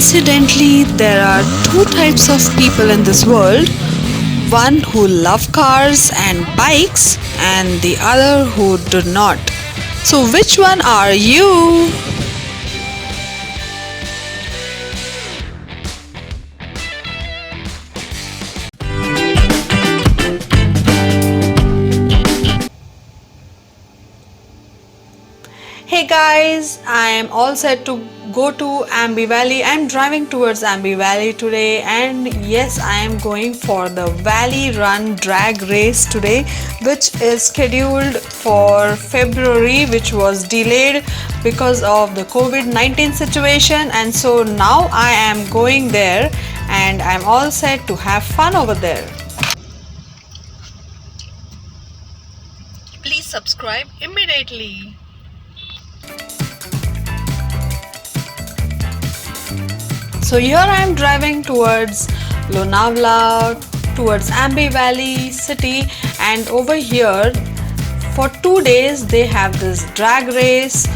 Coincidentally, there are two types of people in this world, one who love cars and bikes, and the other who do not. So, which one are you? Hey guys, I am all set to go to Ambi Valley. I'm driving towards Ambi Valley today, and yes, I am going for the Valley Run drag race today, which is scheduled for February, which was delayed because of the COVID-19 situation. And so now I am going there, and I'm all set to have fun over there. Please subscribe immediately. So here I am driving towards Lonavala, towards Ambi Valley city, and over here for 2 days they have this drag race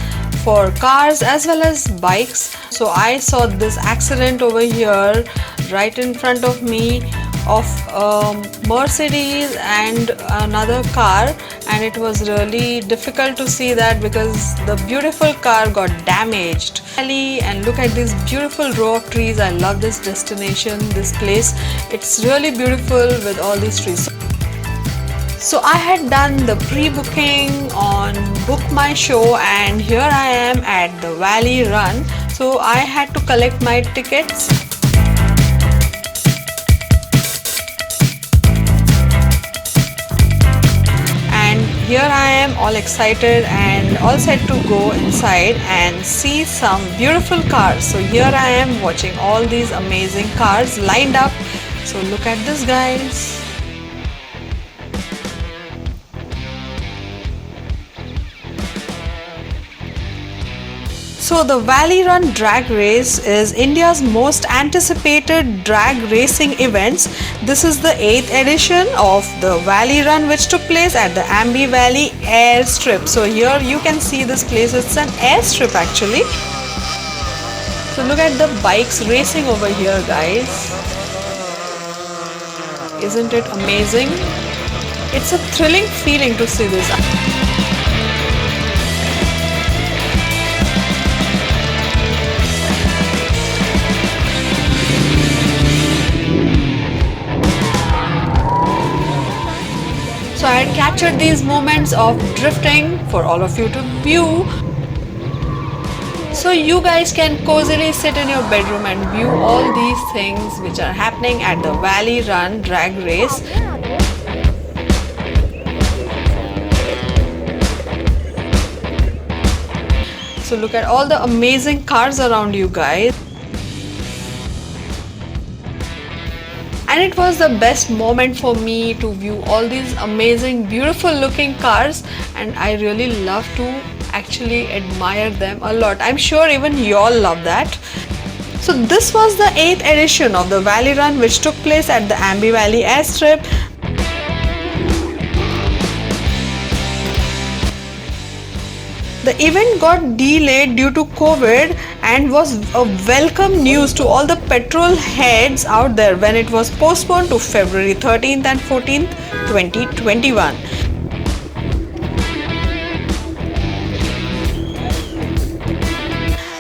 for cars as well as bikes. So I saw this accident over here right in front of me of Mercedes and another car, and it was really difficult to see that because the beautiful car got damaged. And look at this beautiful row of trees. I love this destination, this place. It's really beautiful with all these trees. So I had done the pre-booking on Book My Show, and here I am at the Valley Run. So I had to collect my tickets. Here I am all excited and all set to go inside and see some beautiful cars. So here I am watching all these amazing cars lined up. So look at this, guys. So the Valley Run drag race is India's most anticipated drag racing events. This is the 8th edition of the Valley Run, which took place at the Ambi Valley airstrip. So here you can see this place. It's an airstrip actually. So look at the bikes racing over here, guys. Isn't it amazing? It's a thrilling feeling to see this. So I had captured these moments of drifting for all of you to view. So you guys can cozily sit in your bedroom and view all these things which are happening at the Valley Run drag race. So look at all the amazing cars around you guys. And it was the best moment for me to view all these amazing, beautiful looking cars, and I really love to actually admire them a lot. I'm sure even you all love that. So this was the 8th edition of the Valley Run, which took place at the Ambi Valley airstrip. The event got delayed due to COVID and was a welcome news to all the petrol heads out there when it was postponed to February 13th and 14th, 2021.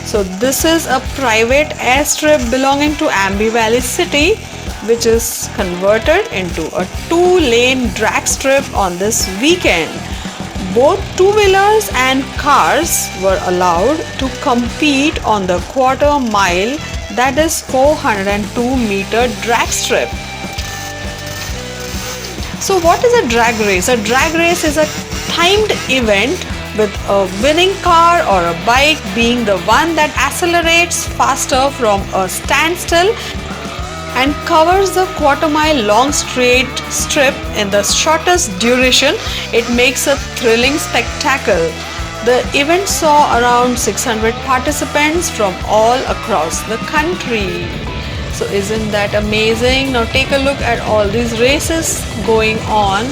So this is a private airstrip belonging to Ambi Valley City, which is converted into a 2-lane drag strip on this weekend. Both two-wheelers and cars were allowed to compete on the quarter mile, that is 402-meter drag strip. So what is a drag race? A drag race is a timed event with a winning car or a bike being the one that accelerates faster from a standstill and covers the quarter-mile long straight strip in the shortest duration. It makes a thrilling spectacle. The event saw around 600 participants from all across the country. So isn't that amazing? Now take a look at all these races going on.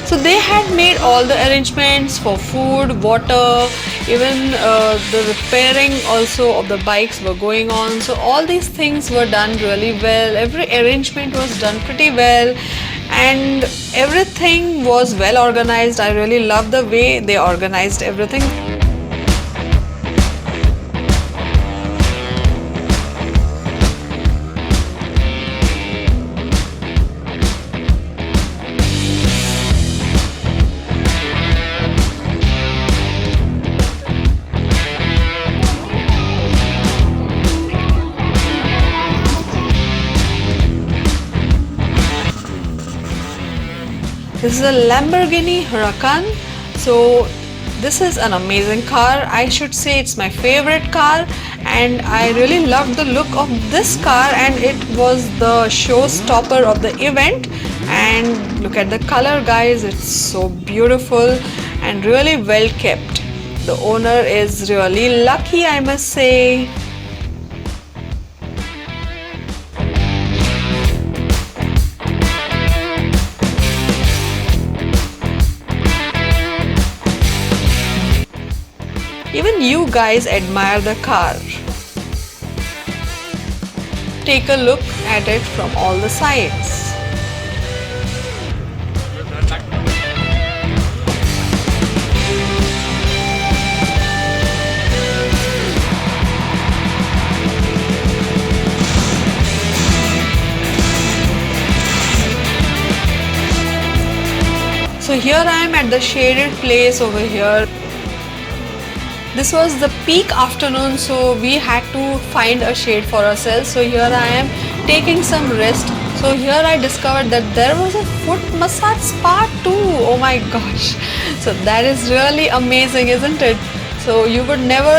So they had made all the arrangements for food, water, Even the repairing also of the bikes were going on. So all these things were done really well. Every arrangement was done pretty well, and everything was well organized. I really love the way they organized everything. This is a Lamborghini Huracan. So this is an amazing car. I should say it's my favorite car, and I really loved the look of this car, and it was the showstopper of the event. And look at the color, guys, it's so beautiful and really well kept. The owner is really lucky, I must say. Even you guys admire the car. Take a look at it from all the sides. So here I am at the shaded place over here. This was the peak afternoon, so we had to find a shade for ourselves. So here I am taking some rest. So here I discovered that there was a foot massage spa too. Oh my gosh. So that is really amazing, isn't it? So you would never,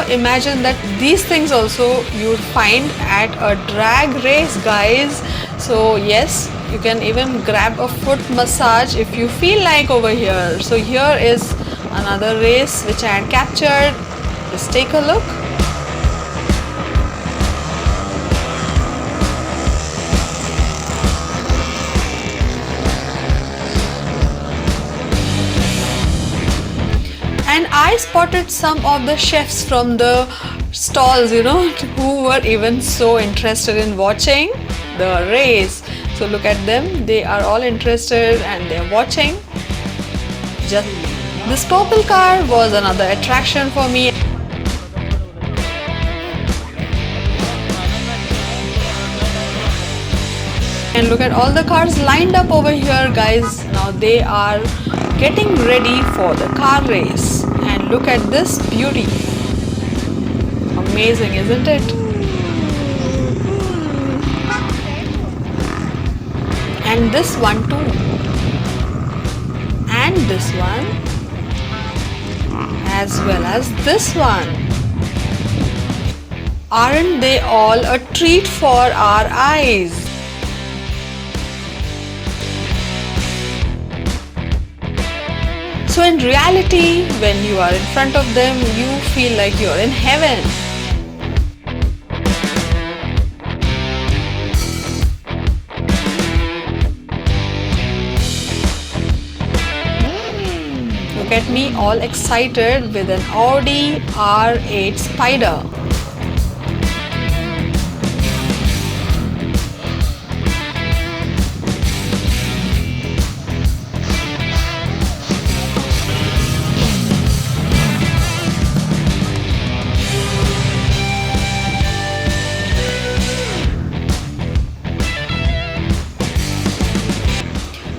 imagine that these things also you would find at a drag race, guys. So yes, you can even grab a foot massage if you feel like over here. So here is another race which I had captured. Just take a look. And I spotted some of the chefs from the stalls, who were even so interested in watching the race. So look at them, they are all interested and they're watching. This purple car was another attraction for me. And look at all the cars lined up over here, guys. Now they are getting ready for the car race. And look at this beauty. Amazing, isn't it? And this one too. And this one. As well as this one. Aren't they all a treat for our eyes? So in reality, when you are in front of them, you feel like you're in heaven. Look at me all excited with an Audi R8 Spider.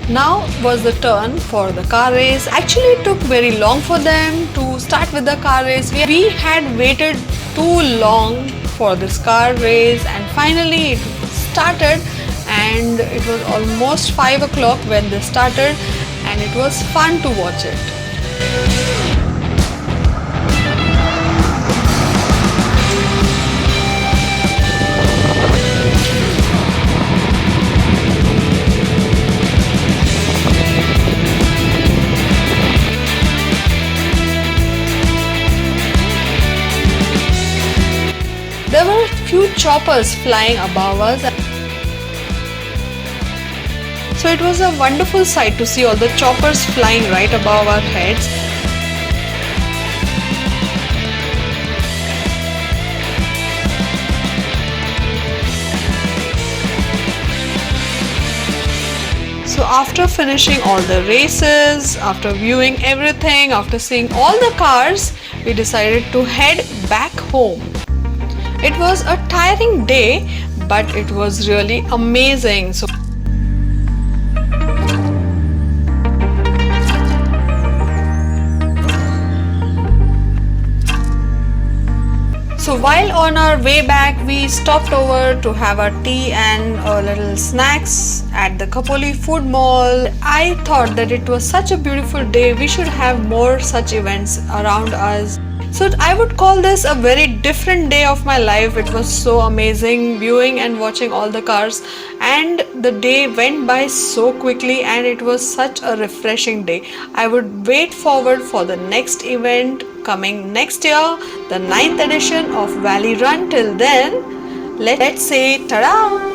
Now was the turn for the car race. Actually, it took very long for them to start with the car race. We had waited too long for this car race, and finally it started, and it was almost 5 o'clock when they started, and it was fun to watch it. There were a few choppers flying above us. So it was a wonderful sight to see all the choppers flying right above our heads. after finishing all the races, after viewing everything, after seeing all the cars, we decided to head back home. It was a tiring day, but it was really amazing. So while on our way back, we stopped over to have our tea and a little snacks at the Khopoli Food Mall. I thought that it was such a beautiful day. We should have more such events around us. So I would call this a very different day of my life. It was so amazing viewing and watching all the cars, and the day went by so quickly, and it was such a refreshing day. I would wait forward for the next event coming next year, the 9th edition of Valley Run. Till then, let's say ta-da!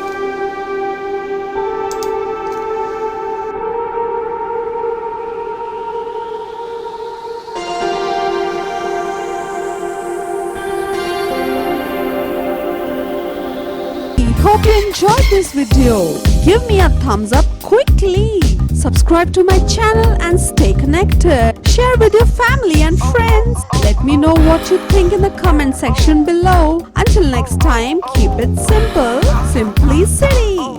Hope you enjoyed this video. Give me a thumbs up quickly. Subscribe to my channel and stay connected. Share with your family and friends. Let me know what you think in the comment section below. Until next time, keep it simple. Simply City.